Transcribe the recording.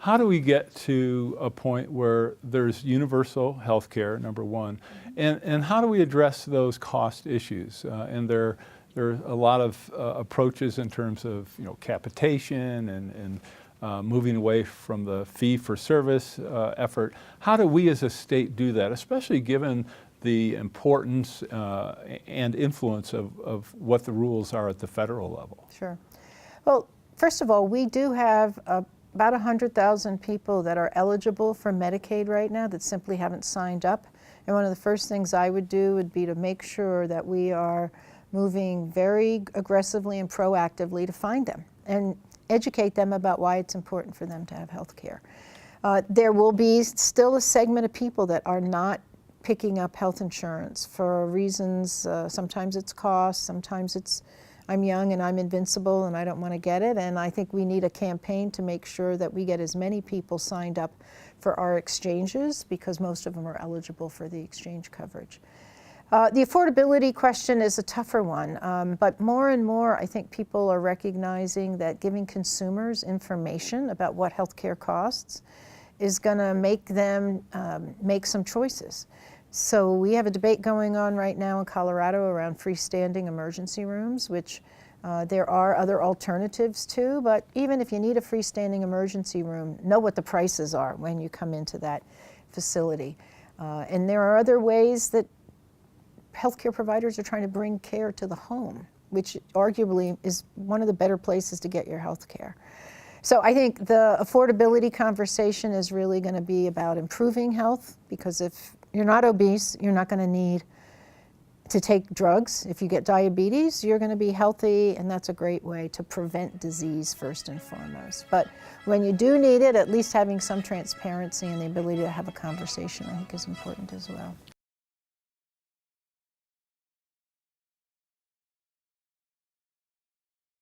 how do we get to a point where there's universal health care, number one, and how do we address those cost issues? And there are a lot of approaches in terms of capitation and moving away from the fee-for-service effort. How do we as a state do that, especially given the importance and influence of what the rules are at the federal level? Sure. Well, first of all, we do have about 100,000 people that are eligible for Medicaid right now that simply haven't signed up. And one of the first things I would do would be to make sure that we are moving very aggressively and proactively to find them and educate them about why it's important for them to have health care. There will be still a segment of people that are not picking up health insurance for reasons, sometimes it's cost, sometimes it's I'm young and I'm invincible and I don't want to get it, and I think we need a campaign to make sure that we get as many people signed up for our exchanges, because most of them are eligible for the exchange coverage. The affordability question is a tougher one, but more and more I think people are recognizing that giving consumers information about what healthcare costs is going to make them make some choices. So we have a debate going on right now in Colorado around freestanding emergency rooms, which there are other alternatives to, but even if you need a freestanding emergency room, know what the prices are when you come into that facility. And there are other ways that healthcare providers are trying to bring care to the home, which arguably is one of the better places to get your health care. So I think the affordability conversation is really going to be about improving health, because if you're not obese, you're not going to need to take drugs. If you get diabetes, you're going to be healthy, and that's a great way to prevent disease first and foremost. But when you do need it, at least having some transparency and the ability to have a conversation, I think, is important as well.